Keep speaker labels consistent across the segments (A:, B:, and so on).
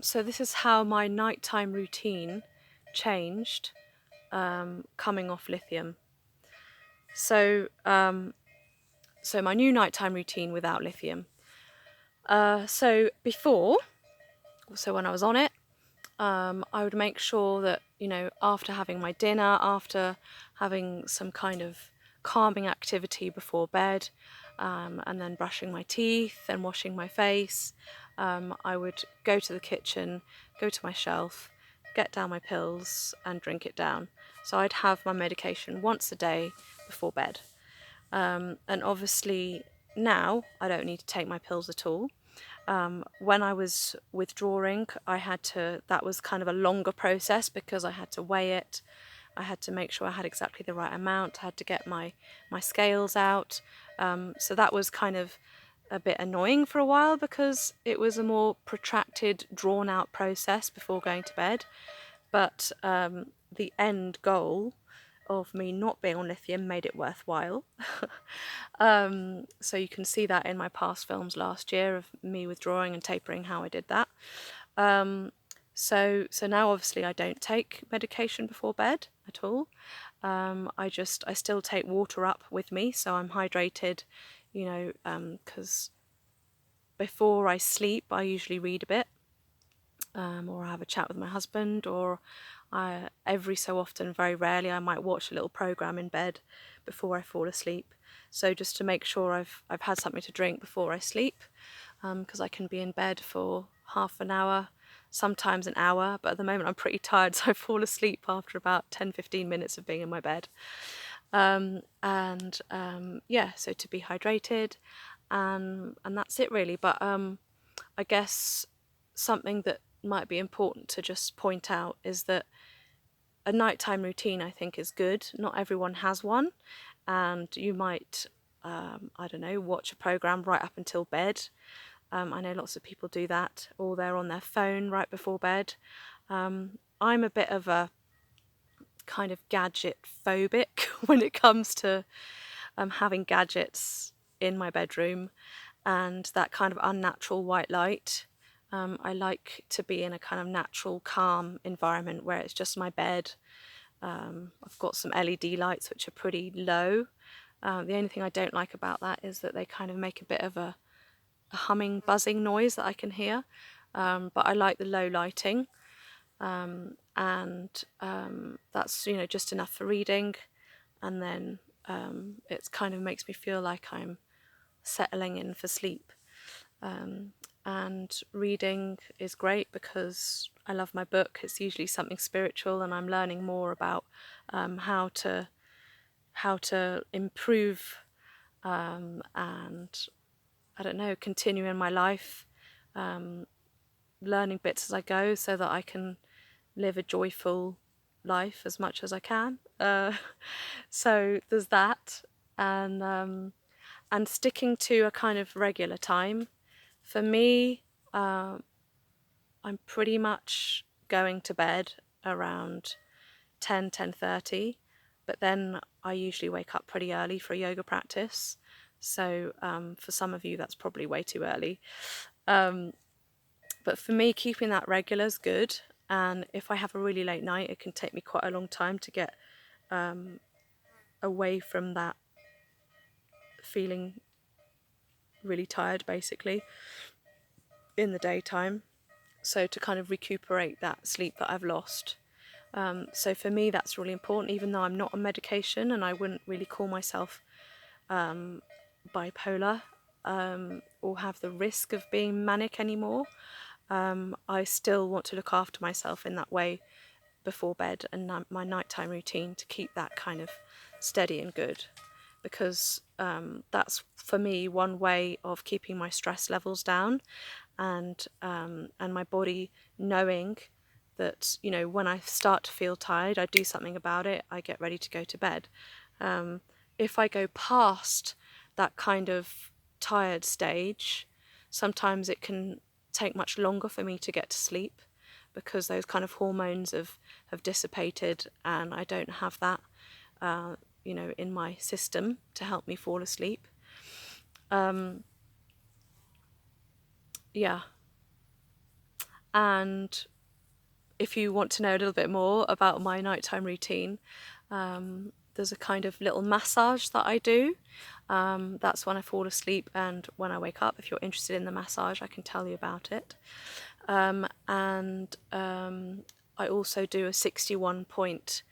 A: So this is how my nighttime routine changed coming off lithium. So, so my new nighttime routine without lithium. So before, so when I was on it, I would make sure that, after having my dinner, after having some kind of calming activity before bed, and then brushing my teeth and washing my face, I would go to the kitchen, go to my shelf, get down my pills and drink it down. So I'd have my medication once a day before bed. And obviously now I don't need to take my pills at all. When I was withdrawing, that was kind of a longer process because I had to weigh it. I had to make sure I had exactly the right amount. I had to get my scales out. So that was kind of a bit annoying for a while because it was a more protracted, drawn out process before going to bed. But the end goal of me not being on lithium made it worthwhile. So you can see that in my past films last year of me withdrawing and tapering, how I did that. So now obviously I don't take medication before bed at all. I still take water up with me, so I'm hydrated, because before I sleep I usually read a bit, or have a chat with my husband, or every so often, very rarely, I might watch a little program in bed before I fall asleep. So just to make sure I've had something to drink before I sleep, because I can be in bed for half an hour, sometimes an hour, but at the moment I'm pretty tired, so I fall asleep after about 10-15 minutes of being in my bed. Yeah, so to be hydrated, and that's it really. But I guess something that might be important to just point out is that a nighttime routine, I think, is good. Not everyone has one, and you might, I don't know, watch a program right up until bed. I know lots of people do that, or they're on their phone right before bed. I'm a bit of a kind of gadget phobic when it comes to having gadgets in my bedroom and that kind of unnatural white light. I like to be in a kind of natural, calm environment where it's just my bed. I've got some LED lights which are pretty low. The only thing I don't like about that is that they kind of make a bit of a humming, buzzing noise that I can hear. But I like the low lighting. That's just enough for reading, and then it kind of makes me feel like I'm settling in for sleep. And reading is great because I love my book. It's usually something spiritual, and I'm learning more about how to improve, and I don't know, continue in my life, learning bits as I go so that I can live a joyful life as much as I can. So there's that, and sticking to a kind of regular time. For me, I'm pretty much going to bed around 10:30, but then I usually wake up pretty early for a yoga practice. So for some of you, that's probably way too early. But for me, keeping that regular is good. And if I have a really late night, it can take me quite a long time to get away from that feeling really tired, basically, in the daytime. So to kind of recuperate that sleep that I've lost. So for me, that's really important, even though I'm not on medication and I wouldn't really call myself bipolar, or have the risk of being manic anymore. I still want to look after myself in that way before bed and my nighttime routine to keep that kind of steady and good, because that's for me one way of keeping my stress levels down, and my body knowing that when I start to feel tired, I do something about it, I get ready to go to bed. If I go past that kind of tired stage, sometimes it can take much longer for me to get to sleep because those kind of hormones have dissipated and I don't have that in my system to help me fall asleep. Yeah. And if you want to know a little bit more about my nighttime routine, there's a kind of little massage that I do. That's when I fall asleep and when I wake up. If you're interested in the massage, I can tell you about it. And I also do a 61 point.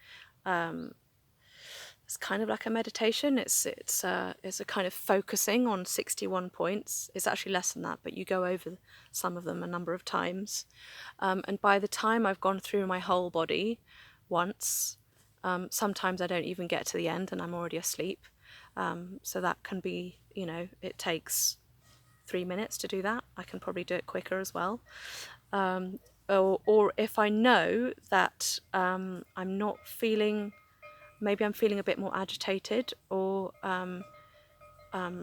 A: It's kind of like a meditation. It's a kind of focusing on 61 points. It's actually less than that, but you go over some of them a number of times. And by the time I've gone through my whole body once, sometimes I don't even get to the end and I'm already asleep. So that can be, it takes 3 minutes to do that. I can probably do it quicker as well. Or if I know that I'm not feeling, maybe I'm feeling a bit more agitated, or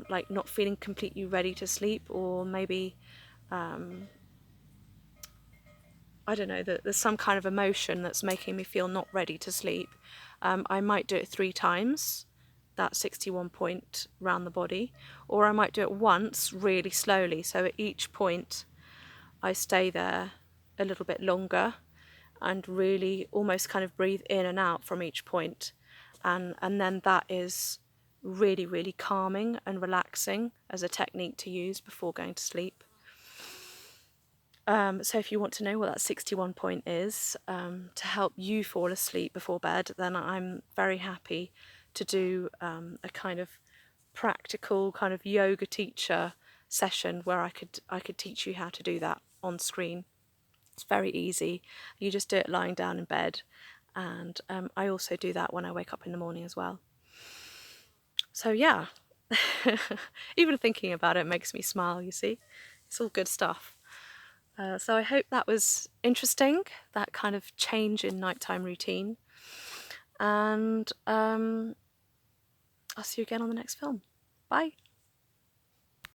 A: like not feeling completely ready to sleep, or maybe I don't know, that there's some kind of emotion that's making me feel not ready to sleep, I might do it 3 times, that 61 point round the body, or I might do it once really slowly. So at each point I stay there a little bit longer and really almost kind of breathe in and out from each point. And then that is really, really calming and relaxing as a technique to use before going to sleep. So if you want to know what that 61 point is, to help you fall asleep before bed, then I'm very happy to do a kind of practical kind of yoga teacher session where I could teach you how to do that on screen. It's very easy. You just do it lying down in bed, and I also do that when I wake up in the morning as well. So yeah, even thinking about it makes me smile, you see. It's all good stuff. So I hope that was interesting, that kind of change in nighttime routine. And I'll see you again on the next film. Bye.